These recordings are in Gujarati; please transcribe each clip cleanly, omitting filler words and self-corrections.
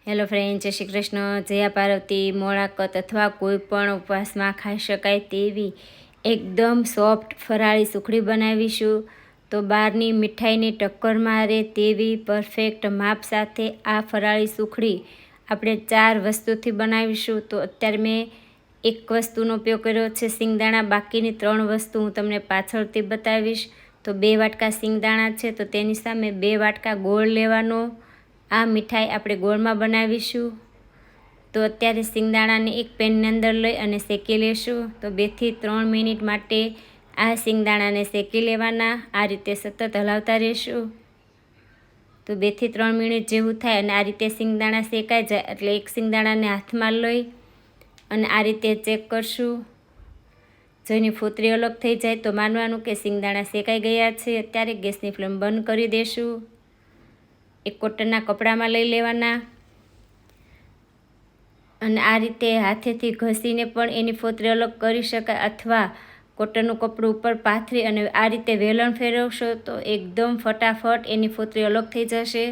હેલો ફ્રેન્ડ, જય શ્રી કૃષ્ણ. જયા પાર્વતી. મોળાકત અથવા કોઈ પણ ઉપવાસમાં ખાઈ શકાય તેવી એકદમ સોફ્ટ ફરાળી સુખડી બનાવીશું. તો બહારની મીઠાઈની ટક્કર મારે તેવી પરફેક્ટ માપ સાથે આ ફરાળી સુખડી આપણે 4 વસ્તુથી બનાવીશું. તો અત્યારે મેં એક વસ્તુનો ઉપયોગ કર્યો છે સિંગદાણા, બાકીની 3 વસ્તુ હું તમને પાછળથી બતાવીશ. તો 2 વાટકા સિંગદાણા છે, તો તેની સામે 2 વાટકા ગોળ લેવાનો. આ મીઠાઈ આપણે ગોળમાં બનાવીશું. તો અત્યારે સિંગદાણાને એક પેનની અંદર લઈ અને શેકી લેશું. તો 2 થી 3 મિનિટ માટે આ સિંગદાણાને શેકી લેવાના. આ રીતે સતત હલાવતા રહેશું. તો 2 થી 3 મિનિટ જેવું થાય અને આ રીતે સિંગદાણા શેકાઈ જાય એટલે એક સિંગદાણાને હાથમાં લઈ અને આ રીતે ચેક કરશું. જો એની ફોતરી અલગ થઈ જાય તો માનવાનું કે સિંગદાણા શેકાઈ ગયા છે. અત્યારે ગેસની ફ્લેમ બંધ કરી દેશું. એક કોટનના કપડામાં લઈ લેવાના અને આ રીતે હાથેથી ઘસીને પણ એની ફોતરી અલગ કરી શકાય, અથવા કોટનનું કપડું ઉપર પાથરી અને આ રીતે વેલણ ફેરવશો તો એકદમ ફટાફટ એની ફોતરી અલગ થઈ જશે.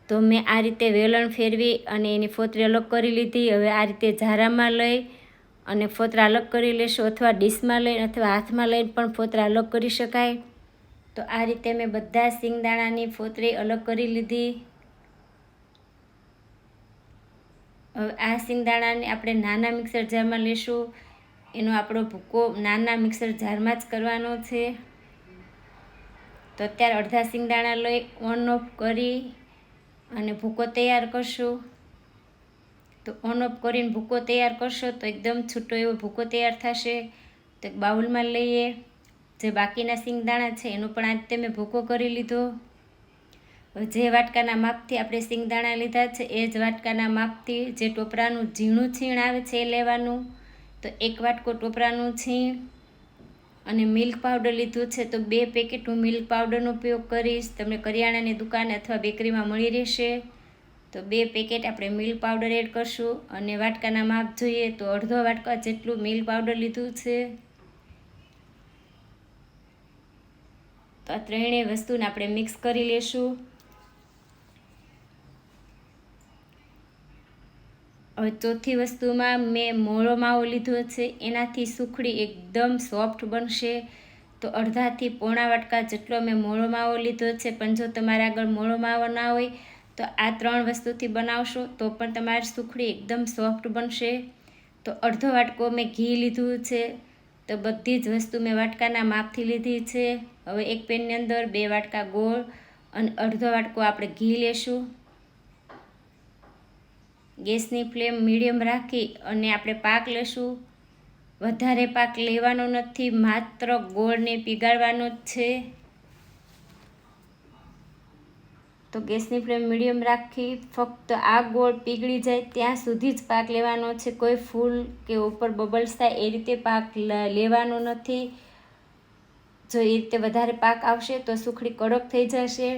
તો મેં આ રીતે વેલણ ફેરવી અને એની ફોતરી અલગ કરી લીધી. હવે આ રીતે ઝારામાં લઈ અને ફોતરા અલગ કરી લેશો, અથવા ડીશમાં લઈ અથવા હાથમાં લઈને પણ ફોતરા અલગ કરી શકાય. તો આ રીતે મેં બધા સિંગદાણાની ફોતરી અલગ કરી લીધી. હવે આ સિંગદાણાને આપણે નાના મિક્સર જારમાં લેશું. એનો આપણો ભૂકો નાના મિક્સર જારમાં જ કરવાનો છે. તો અત્યારે અડધા સિંગદાણા લઈ ઓન ઓફ કરી અને ભૂકો તૈયાર કરશું. તો ઓન ઓફ કરીને ભૂકો તૈયાર કરશો તો એકદમ છૂટો એવો ભૂકો તૈયાર થશે. તો એક બાઉલમાં લઈએ. જે બાકીના સિંગદાણા છે એનો પણ આ રીતે મેં ભૂકો કરી લીધો. જે વાટકાના માપથી આપણે સિંગદાણા લીધા છે એ જ વાટકાના માપથી જે ટોપરાનું ઝીણું છીણ આવે છે એ લેવાનું. તો 1 વાટકો ટોપરાનું છીણ અને મિલ્ક પાવડર લીધું છે. તો 2 પેકેટ હું મિલ્ક પાવડરનો ઉપયોગ કરીશ. તમને કરિયાણાની દુકાન અથવા બેકરીમાં મળી રહેશે. તો 2 પેકેટ આપણે મિલ્ક પાવડર એડ કરશું અને વાટકાના માપ જોઈએ તો અડધો વાટકા જેટલું મિલ્ક પાવડર લીધું છે. તો આ ત્રણેય વસ્તુને આપણે મિક્સ કરી લેશું. હવે ચોથી વસ્તુમાં મેં મોળો માવો લીધો છે. એનાથી સુખડી એકદમ સોફ્ટ બનશે. તો અડધાથી પોણા વાટકા જેટલો મેં મોળો માવો લીધો છે. પણ જો તમારા આગળ મોળો માવો ના હોય તો આ 3 વસ્તુથી બનાવશો તો પણ તમારી સુખડી એકદમ સોફ્ટ બનશે. તો અડધો વાટકો મેં ઘી લીધું છે. તો બધી જ વસ્તુ મેં વાટકાના માપથી લીધી છે. હવે એક પેનની અંદર 2 વાટકા ગોળ અને અડધો વાટકો આપણે ઘી લેશું. ગેસની ફ્લેમ મીડિયમ રાખી અને આપણે પાક લેશું. વધારે પાક લેવાનો નથી, માત્ર ગોળને પીગાળવાનો જ છે. તો ગેસની ફ્લેમ મીડિયમ રાખી ફક્ત આ ગોળ પીગળી જાય ત્યાં સુધી જ પાક લેવાનો છે. કોઈ ફૂલ કે ઉપર બબલ્સ થાય એ રીતે પાક લેવાનો નથી. જો એ રીતે વધારે પાક આવશે તો સુખડી કડક થઈ જશે.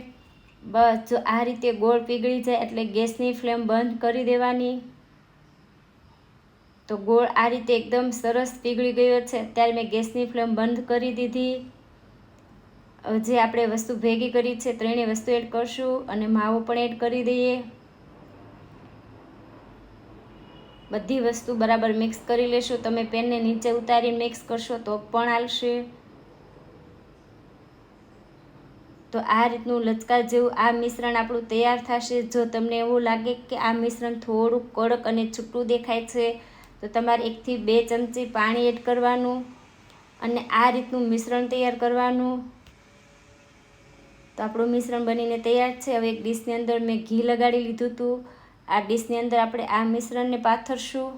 બસ જો આ રીતે ગોળ પીગળી જાય એટલે ગેસની ફ્લેમ બંધ કરી દેવાની. તો ગોળ આ રીતે એકદમ સરસ પીગળી ગયો છે. અત્યારે મેં ગેસની ફ્લેમ બંધ કરી દીધી. જે આપણે વસ્તુ ભેગી કરી છે ત્રણેય વસ્તુ એડ કરશું અને માવો પણ એડ કરી દઈએ. બધી વસ્તુ બરાબર મિક્સ કરી લેશું. તમે પેનને નીચે ઉતારી મિક્સ કરશો તો પણ હાલશે. તો આ રીતનું લચકા જેવું આ મિશ્રણ આપણું તૈયાર થશે. જો તમને એવું લાગે કે આ મિશ્રણ થોડું કડક અને છૂટું દેખાય છે તો તમારે 1 થી 2 ચમચી પાણી એડ કરવાનું અને આ રીતનું મિશ્રણ તૈયાર કરવાનું. તો આપણું મિશ્રણ બનીને તૈયાર છે. હવે એક ડીશની અંદર મેં ઘી લગાડી લીધું હતું. આ ડીશની અંદર આપણે આ મિશ્રણને પાથરશું.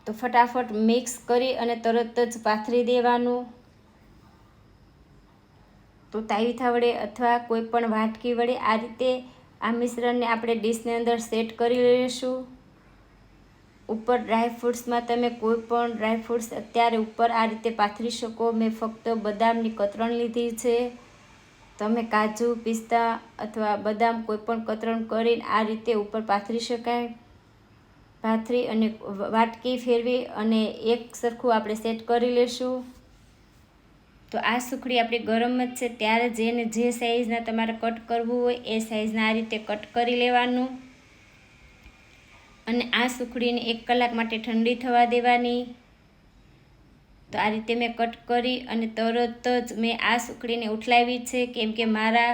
તો ફટાફટ મિક્સ કરી અને તરત જ પાથરી દેવાનું. તો તાવીથા વડે અથવા કોઈ પણ વાટકી વડે આ રીતે આ મિશ્રણને આપણે ડીશની અંદર સેટ કરી લઈશું. ઉપર ડ્રાયફ્રૂટ્સમાં તમે કોઈ પણ ડ્રાયફ્રૂટ્સ અત્યારે ઉપર આ રીતે પાથરી શકો. મેં ફક્ત બદામની કતરણ લીધી છે. તમે કાજુ, પિસ્તા અથવા બદામ કોઈ પણ કતરણ કરીને આ રીતે ઉપર પાથરી શકાય. પાથરી અને વાટકી ફેરવી અને એક સરખું આપણે સેટ કરી લેશું. તો આ સુખડી આપણી ગરમ જ છે ત્યારે જેને જે સાઈઝના તમારે કટ કરવું હોય એ સાઈઝના આ રીતે કટ કરી લેવાનું અને આ સુખડીને 1 કલાક માટે ઠંડી થવા દેવાની। તો આ રીતે મેં કટ કરી અને તરત જ મેં આ સુખડીને ઉઠલાવી છે, કેમ કે મારા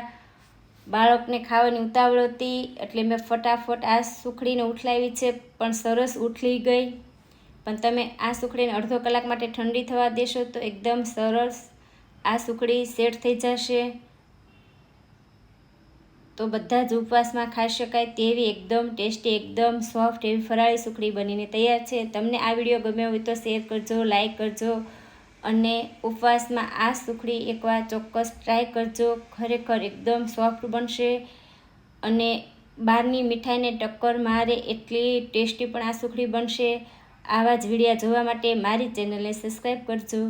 બાળકને ખાવાની ઉતાવળ હતી એટલે મેં ફટાફટ આ સુખડીને ઉઠલાવી છે, પણ સરસ ઉઠલી ગઈ। પણ તમે આ સુખડીને અડધો કલાક માટે ઠંડી થવા દેશો તો એકદમ સરસ આ સુખડી સેટ થઈ જશે। તો બધા જ ઉપવાસમાં ખાઈ શકાય તેવી એકદમ ટેસ્ટી, એકદમ સોફ્ટ એવી ફરાળી સુખડી બનીને તૈયાર છે। તમને આ વિડીયો ગમ્યો હોય તો શેર કરજો, લાઈક કરજો અને ઉપવાસમાં આ સુખડી એકવાર ચોક્કસ ટ્રાય કરજો। ખરેખર એકદમ સોફ્ટ બનશે અને બહારની મીઠાઈને ટક્કર મારે એટલી ટેસ્ટી પણ આ સુખડી બનશે। આવા જ વિડીયો જોવા માટે મારી ચેનલને સબસ્ક્રાઈબ કરજો।